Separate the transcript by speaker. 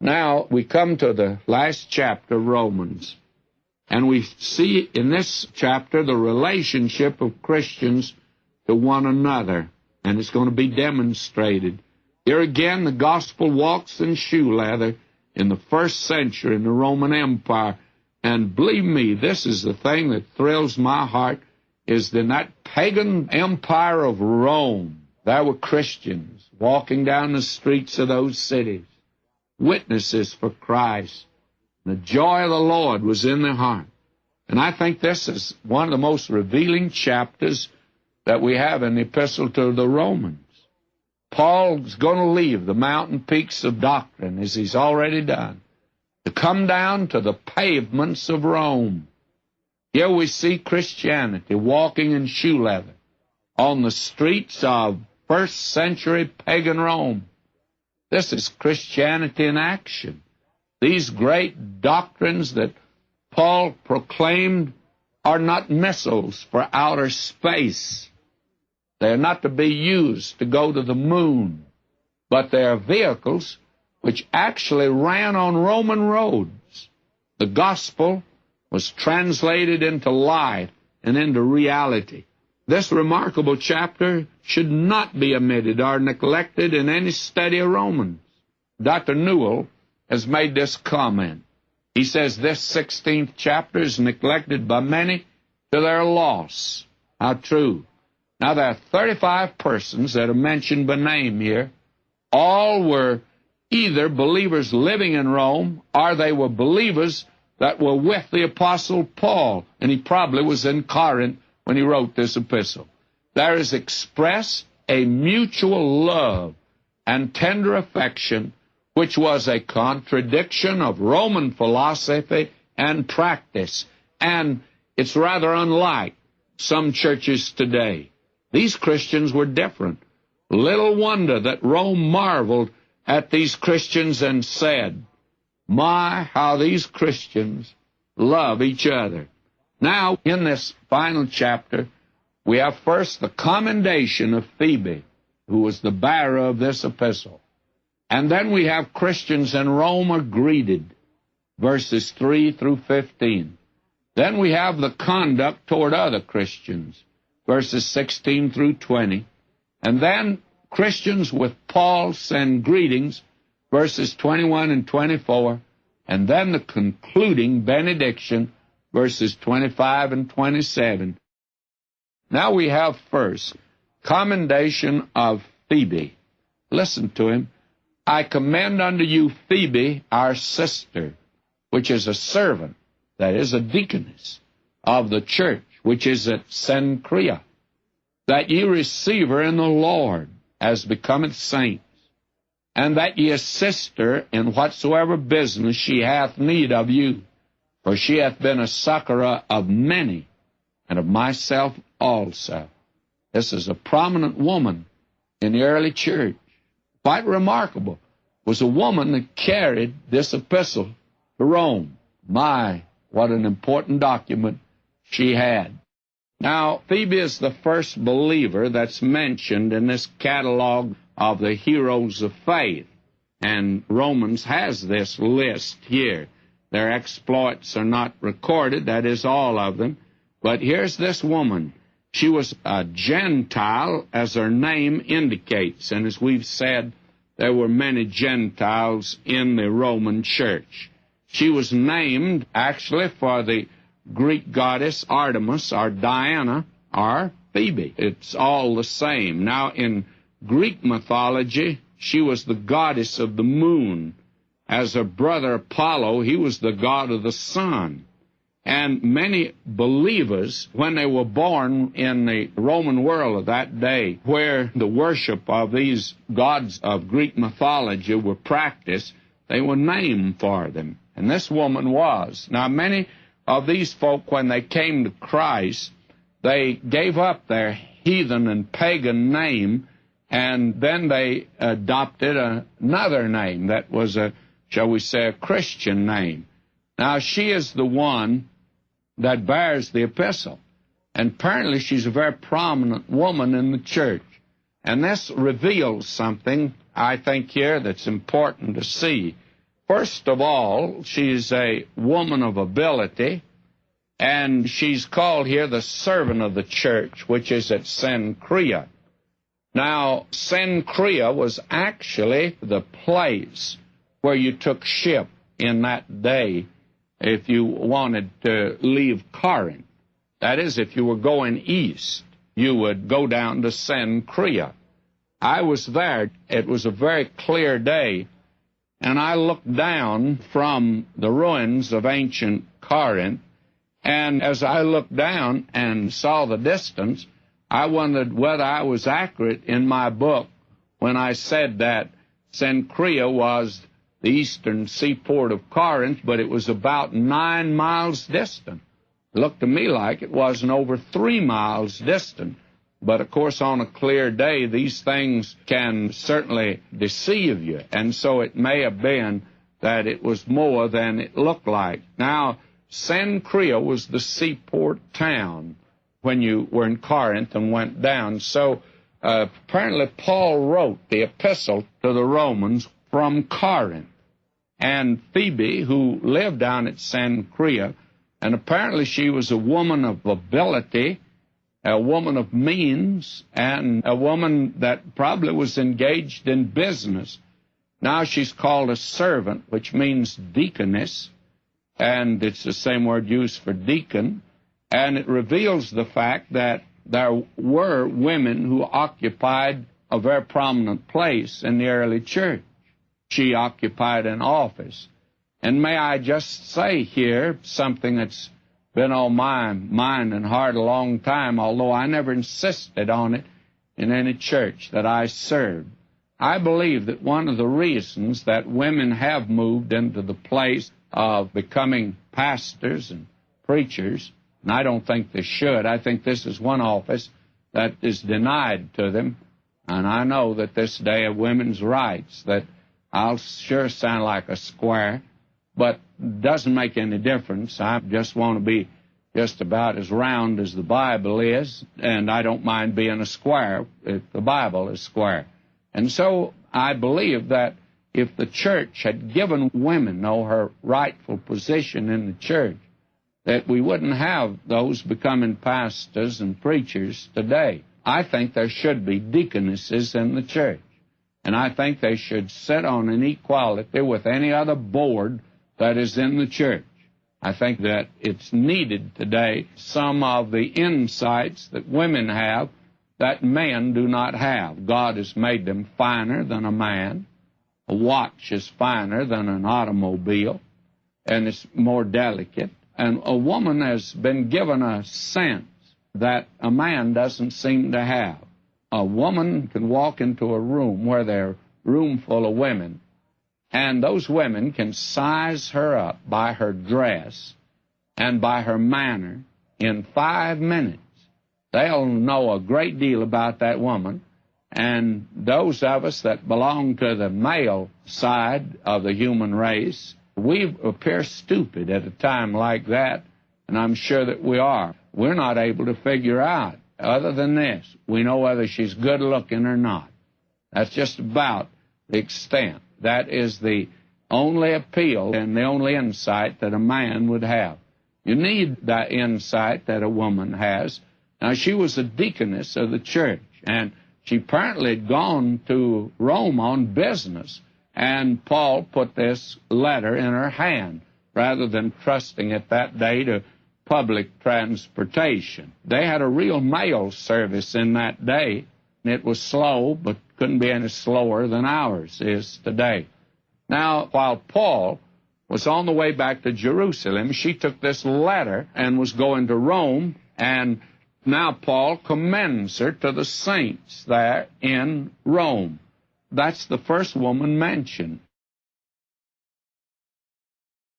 Speaker 1: Now we come to the last chapter of Romans, and we see in this chapter the relationship of Christians to one another, and it's going to be demonstrated. Here again, the gospel walks in shoe leather in the first century in the Roman Empire. And believe me, this is the thing that thrills my heart, is in that pagan empire of Rome, there were Christians walking down the streets of those cities, witnesses for Christ. The joy of the Lord was in their heart. And I think this is one of the most revealing chapters that we have in the Epistle to the Romans. Paul's going to leave the mountain peaks of doctrine, as he's already done, to come down to the pavements of Rome. Here we see Christianity walking in shoe leather on the streets of first-century pagan Rome. This is Christianity in action. These great doctrines that Paul proclaimed are not missiles for outer space. They are not to be used to go to the moon, but they are vehicles which actually ran on Roman roads. The gospel was translated into life and into reality. This remarkable chapter should not be omitted or neglected in any study of Romans. Dr. Newell has made this comment. He says this 16th chapter is neglected by many to their loss. How true. Now, there are 35 persons that are mentioned by name here. All were either believers living in Rome, or they were believers that were with the Apostle Paul, and he probably was in Corinth when he wrote this epistle. There is expressed a mutual love and tender affection, which was a contradiction of Roman philosophy and practice, and it's rather unlike some churches today. These Christians were different. Little wonder that Rome marveled at these Christians and said, "My, how these Christians love each other." Now, in this final chapter, we have first the commendation of Phoebe, who was the bearer of this epistle. And then we have Christians in Rome are greeted, verses 3 through 15. Then we have the conduct toward other Christians, verses 16 through 20. And then Christians with Paul send greetings, verses 21 and 24. And then the concluding benediction, verses 25 and 27. Now we have first commendation of Phoebe. Listen to him. "I commend unto you Phoebe, our sister, which is a servant," that is, a deaconess, "of the church, which is at Cenchrea, that ye receive her in the Lord, as becometh saints, and that ye assist her in whatsoever business she hath need of you. For she hath been a succorer of many, and of myself also." This is a prominent woman in the early church. Quite remarkable. Was a woman that carried this epistle to Rome. My, what an important document she had. Now, Phoebe is the first believer that's mentioned in this catalog of the heroes of faith. And Romans has this list here. Their exploits are not recorded, that is, all of them. But here's this woman. She was a Gentile, as her name indicates. And as we've said, there were many Gentiles in the Roman church. She was named, actually, for the Greek goddess Artemis, or Diana, or Phoebe. It's all the same. Now, in Greek mythology, she was the goddess of the moon. As her brother Apollo, he was the god of the sun. And many believers, when they were born in the Roman world of that day, where the worship of these gods of Greek mythology were practiced, they were named for them. And this woman was. Now, many of these folk, when they came to Christ, they gave up their heathen and pagan name, and then they adopted another name that was shall we say, a Christian name. Now, she is the one that bears the epistle. And apparently she's a very prominent woman in the church. And this reveals something, I think, here that's important to see. First of all, she's a woman of ability, and she's called here the servant of the church, which is at Cenchrea. Now, Cenchrea was actually the place where you took ship in that day if you wanted to leave Corinth. That is, if you were going east, you would go down to Cenchrea. I was there. It was a very clear day, and I looked down from the ruins of ancient Corinth, and as I looked down and saw the distance, I wondered whether I was accurate in my book when I said that Cenchrea was the eastern seaport of Corinth, but it was about 9 miles distant. It looked to me like it wasn't over 3 miles distant. But, of course, on a clear day, these things can certainly deceive you. And so it may have been that it was more than it looked like. Now, Cenchrea was the seaport town when you were in Corinth and went down. So apparently Paul wrote the epistle to the Romans from Corinth. And Phoebe, who lived down at Cenchrea, and apparently she was a woman of ability, a woman of means, and a woman that probably was engaged in business. Now she's called a servant, which means deaconess, and it's the same word used for deacon, and it reveals the fact that there were women who occupied a very prominent place in the early church. She occupied an office. And may I just say here something that's been on my mind and heart a long time, although I never insisted on it in any church that I served. I believe that one of the reasons that women have moved into the place of becoming pastors and preachers, and I don't think they should. I think this is one office that is denied to them, and I know that this day of women's rights, that I'll sure sound like a square, but doesn't make any difference. I just want to be just about as round as the Bible is, and I don't mind being a square if the Bible is square. And so I believe that if the church had given women her rightful position in the church, that we wouldn't have those becoming pastors and preachers today. I think there should be deaconesses in the church, and I think they should sit on an equality with any other board that is in the church. I think that it's needed today, some of the insights that women have that men do not have. God has made them finer than a man. A watch is finer than an automobile, and it's more delicate. And a woman has been given a sense that a man doesn't seem to have. A woman can walk into a room where there's a room full of women, and those women can size her up by her dress and by her manner in 5 minutes. They'll know a great deal about that woman, and those of us that belong to the male side of the human race, we appear stupid at a time like that, and I'm sure that we are. We're not able to figure out, other than this, we know whether she's good looking or not. That's just about the extent. That is the only appeal and the only insight that a man would have. You need that insight that a woman has. Now, she was a deaconess of the church, and she apparently had gone to Rome on business, and Paul put this letter in her hand rather than trusting it that day to public transportation. They had a real mail service in that day, and it was slow, but couldn't be any slower than ours is today. Now, while Paul was on the way back to Jerusalem, she took this letter and was going to Rome, and now Paul commends her to the saints there in Rome. That's the first woman mentioned.